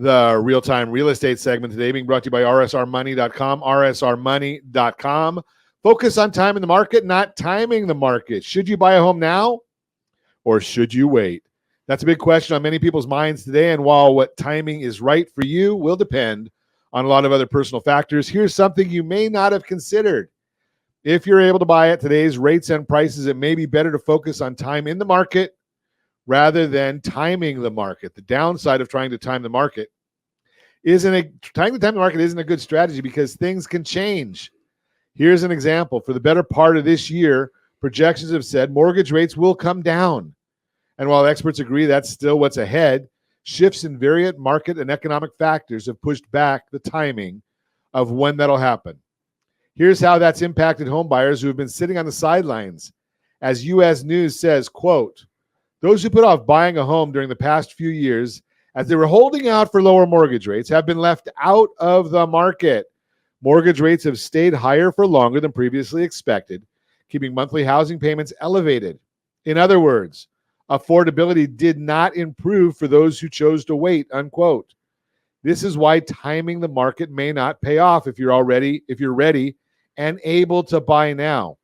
The real-time real estate segment today being brought to you by rsrmoney.com, rsrmoney.com. Focus on time in the market, not timing the market. Should you buy a home now or should you wait? That's a big question on many people's minds today, and while what timing is right for you will depend on a lot of other personal factors, here's something you may not have considered. If you're able to buy at today's rates and prices, it may be better to focus on time in the market rather than timing the market. The downside of trying to time the market trying to time the market isn't a good strategy because things can change. Here's an example. For the better part of this year, projections have said mortgage rates will come down. And while experts agree that's still what's ahead, shifts in various market and economic factors have pushed back the timing of when that'll happen. Here's how that's impacted home buyers who have been sitting on the sidelines. As U.S. News says, quote, those who put off buying a home during the past few years as they were holding out for lower mortgage rates have been left out of the market. Mortgage rates have stayed higher for longer than previously expected, keeping monthly housing payments elevated. In other words, affordability did not improve for those who chose to wait, unquote. This is why timing the market may not pay off if you're ready and able to buy now.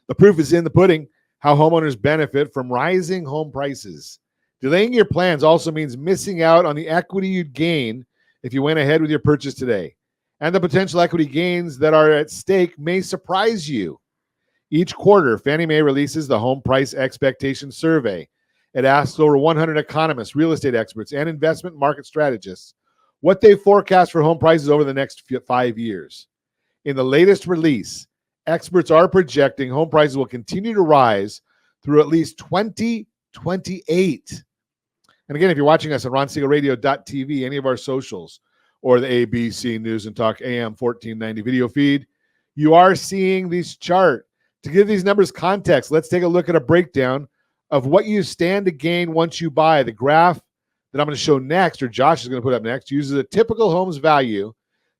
The proof is in the pudding. How homeowners benefit from rising home prices. Delaying your plans also means missing out on the equity you'd gain if you went ahead with your purchase today. And the potential equity gains that are at stake may surprise you. Each quarter, Fannie Mae releases the Home Price Expectation Survey. It asks over 100 economists, real estate experts, and investment market strategists what they forecast for home prices over the next 5 years. In the latest release, experts are projecting home prices will continue to rise through at least 2028. And again, if you're watching us on ronsiegelradio.tv, any of our socials, or the ABC News and Talk AM 1490 video feed, you are seeing this chart. To give these numbers context, let's take a look at a breakdown of what you stand to gain once you buy. The graph that I'm going to show next, or Josh is going to put up next, uses a typical home's value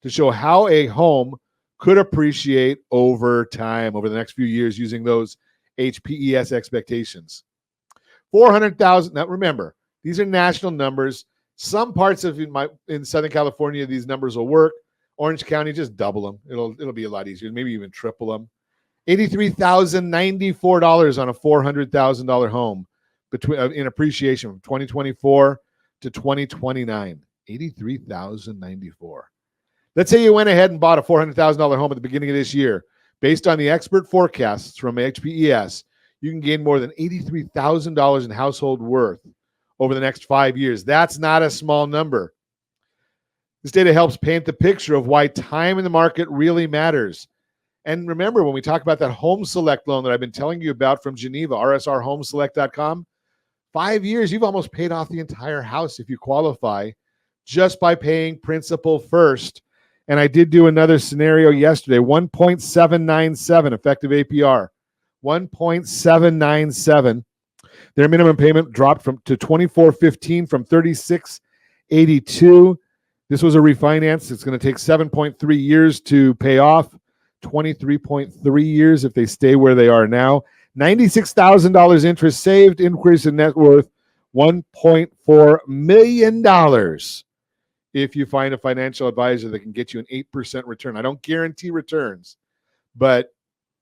to show how a home could appreciate over time, over the next few years, using those HPES expectations. 400,000. Now remember, these are national numbers. Some parts of in Southern California, these numbers will work. Orange County, just double them. It'll be a lot easier. Maybe even triple them. $83,094 on a $400,000 home in appreciation from 2024 to 2029. $83,094. Let's say you went ahead and bought a $400,000 home at the beginning of this year. Based on the expert forecasts from HPES, you can gain more than $83,000 in household worth over the next 5 years. That's not a small number. This data helps paint the picture of why time in the market really matters. And remember, when we talk about that Home Select loan that I've been telling you about from Geneva, rsrhomeselect.com, 5 years, you've almost paid off the entire house if you qualify just by paying principal first. And I did do another scenario yesterday, 1.797 effective APR, 1.797. Their minimum payment dropped to $24.15 from $36.82. This was a refinance. It's going to take 7.3 years to pay off, 23.3 years if they stay where they are now. $96,000 interest saved, increase in net worth, $1.4 million if you find a financial advisor that can get you an 8% return. I don't guarantee returns, but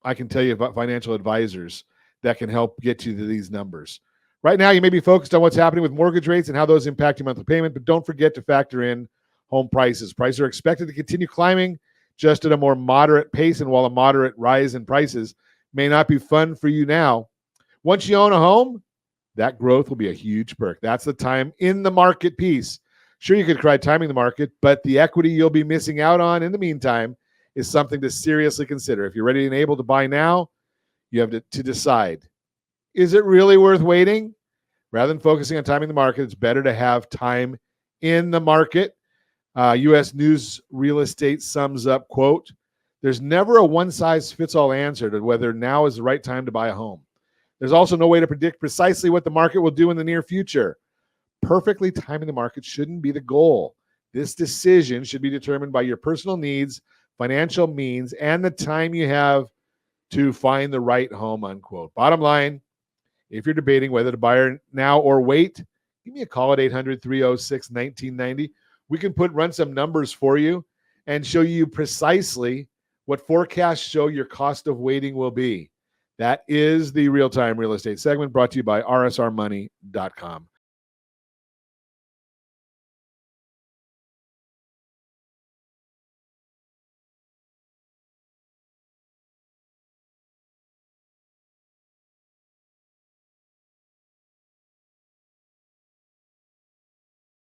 I can tell you about financial advisors that can help get you to these numbers. Right now, you may be focused on what's happening with mortgage rates and how those impact your monthly payment, but don't forget to factor in home prices. Prices are expected to continue climbing just at a more moderate pace, and while a moderate rise in prices may not be fun for you now, once you own a home, that growth will be a huge perk. That's the time in the market piece. Sure, you could try timing the market, but the equity you'll be missing out on in the meantime is something to seriously consider. If you're ready and able to buy now, you have to decide, is it really worth waiting? Rather than focusing on timing the market, it's better to have time in the market. U.S. News Real Estate sums up, quote, there's never a one-size-fits-all answer to whether now is the right time to buy a home. There's also no way to predict precisely what the market will do in the near future. Perfectly timing the market shouldn't be the goal. This decision should be determined by your personal needs, financial means, and the time you have to find the right home, unquote. Bottom line, if you're debating whether to buy now or wait, give me a call at 800-306-1990. We can run some numbers for you and show you precisely what forecasts show your cost of waiting will be. That is the Real Time Real Estate segment brought to you by rsrmoney.com.